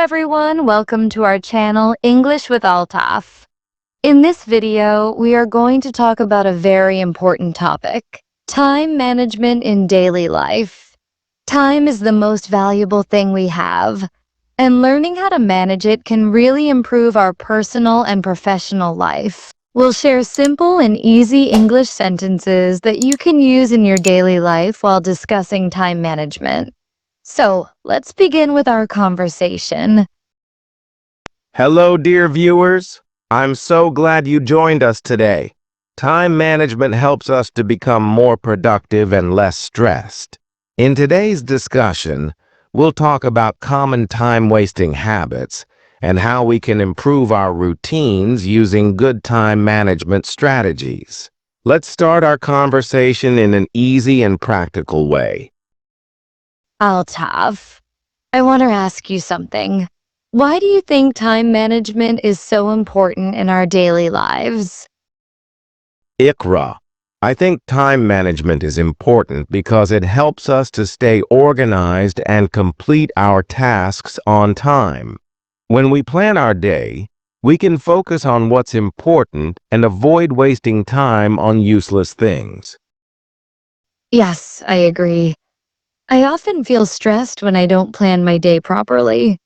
everyone, welcome to our channel, English with Altaf. In this video, we are going to talk about a very important topic, time management in daily life. Time is the most valuable thing we have, and learning how to manage it can really improve our personal and professional life. We'll share simple and easy English sentences that you can use in your daily life while discussing time management. So, let's begin with our conversation. Hello, dear viewers. I'm so glad you joined us today. Time management helps us to become more productive and less stressed. In today's discussion, we'll talk about common time-wasting habits and how we can improve our routines using good time management strategies. Let's start our conversation in an easy and practical way. Altaf, I want to ask you something. Why do you think time management is so important in our daily lives? Ikra. I think time management is important because it helps us to stay organized and complete our tasks on time. When we plan our day, we can focus on what's important and avoid wasting time on useless things. Yes, I agree. I often feel stressed when I don't plan my day properly.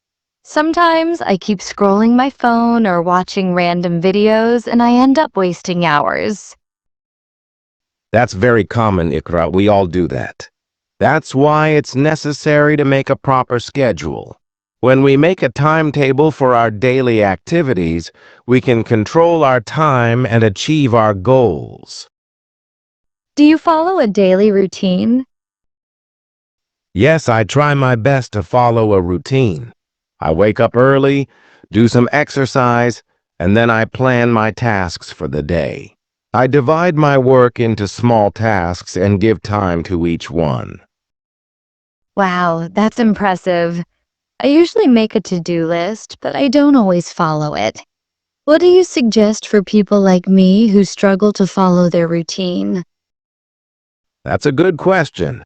Sometimes I keep scrolling my phone or watching random videos and I end up wasting hours. That's very common, Ikra. We all do that. That's why it's necessary to make a proper schedule. When we make a timetable for our daily activities, we can control our time and achieve our goals. Do you follow a daily routine? Yes, I try my best to follow a routine. I wake up early, do some exercise, and then I plan my tasks for the day. I divide my work into small tasks and give time to each one. Wow, that's impressive. I usually make a to-do list, but I don't always follow it. What do you suggest for people like me who struggle to follow their routine? That's a good question.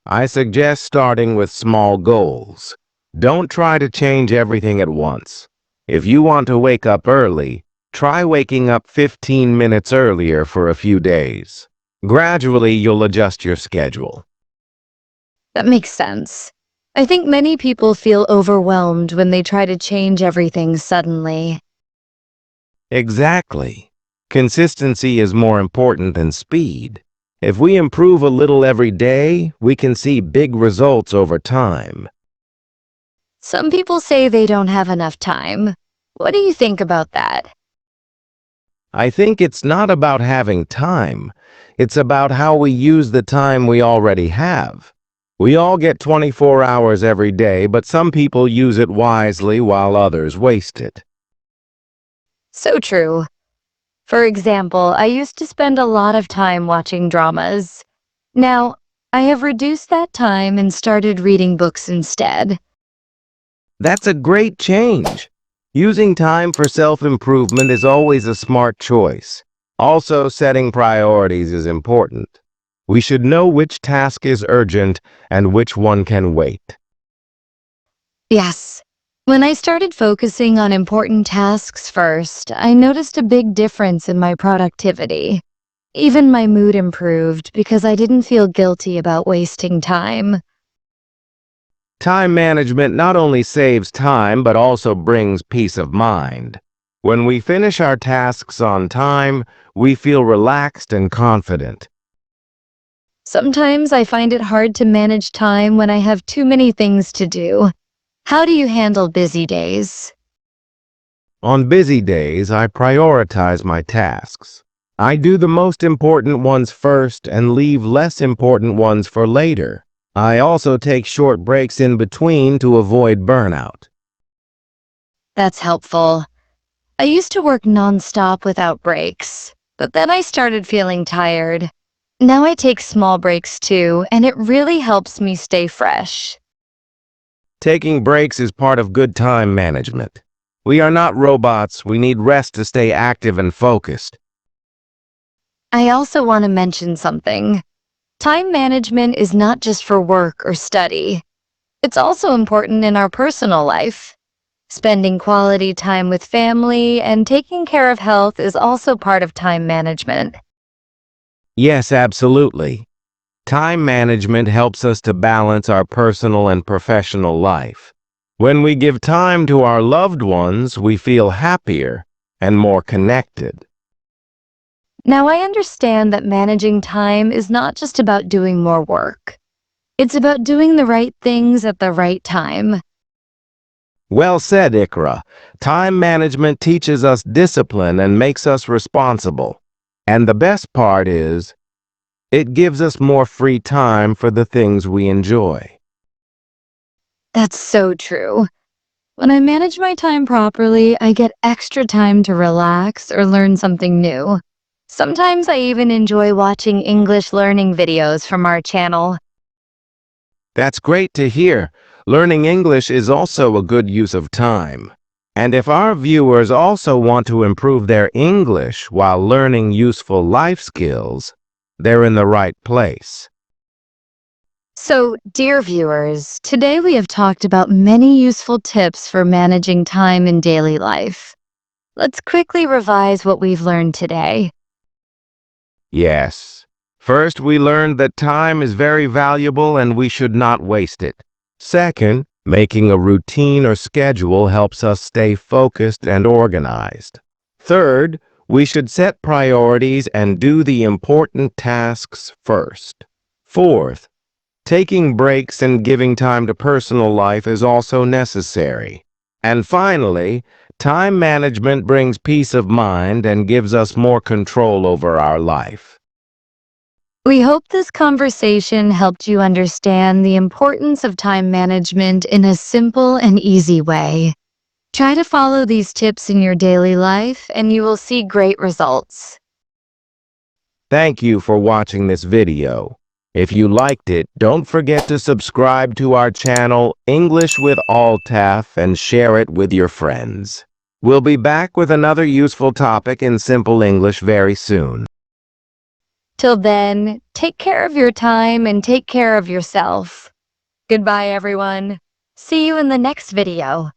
I suggest starting with small goals. Don't try to change everything at once. If you want to wake up early, try waking up 15 minutes earlier for a few days. Gradually, you'll adjust your schedule. That makes sense. I think many people feel overwhelmed when they try to change everything suddenly. Exactly. Consistency is more important than speed. If we improve a little every day, we can see big results over time. Some people say they don't have enough time. What do you think about that? I think it's not about having time. It's about how we use the time we already have. We all get 24 hours every day, but some people use it wisely while others waste it. So true. For example, I used to spend a lot of time watching dramas. Now, I have reduced that time and started reading books instead. That's a great change. Using time for self-improvement is always a smart choice. Also, setting priorities is important. We should know which task is urgent and which one can wait. Yes. When I started focusing on important tasks first, I noticed a big difference in my productivity. Even my mood improved because I didn't feel guilty about wasting time. Time management not only saves time but also brings peace of mind. When we finish our tasks on time, we feel relaxed and confident. Sometimes I find it hard to manage time when I have too many things to do. How do you handle busy days? On busy days, I prioritize my tasks. I do the most important ones first and leave less important ones for later. I also take short breaks in between to avoid burnout. That's helpful. I used to work nonstop without breaks, but then I started feeling tired. Now I take small breaks too, and it really helps me stay fresh. Taking breaks is part of good time management. We are not robots. We need rest to stay active and focused. I also want to mention something. Time management is not just for work or study. It's also important in our personal life. Spending quality time with family and taking care of health is also part of time management. Yes, absolutely. Time management helps us to balance our personal and professional life. When we give time to our loved ones, we feel happier and more connected. Now, I understand that managing time is not just about doing more work. It's about doing the right things at the right time. Well said, Ikra. Time management teaches us discipline and makes us responsible. And the best part is, it gives us more free time for the things we enjoy. That's so true. When I manage my time properly, I get extra time to relax or learn something new. Sometimes I even enjoy watching English learning videos from our channel. That's great to hear. Learning English is also a good use of time. And if our viewers also want to improve their English while learning useful life skills, they're in the right place. So, dear viewers, today we have talked about many useful tips for managing time in daily life. Let's quickly revise what we've learned today. Yes. First, we learned that time is very valuable and we should not waste it. Second, making a routine or schedule helps us stay focused and organized. Third, we should set priorities and do the important tasks first. Fourth, taking breaks and giving time to personal life is also necessary. And finally, time management brings peace of mind and gives us more control over our life. We hope this conversation helped you understand the importance of time management in a simple and easy way. Try to follow these tips in your daily life and you will see great results. Thank you for watching this video. If you liked it, don't forget to subscribe to our channel, English with Altaf, and share it with your friends. We'll be back with another useful topic in simple English very soon. Till then, take care of your time and take care of yourself. Goodbye, everyone. See you in the next video.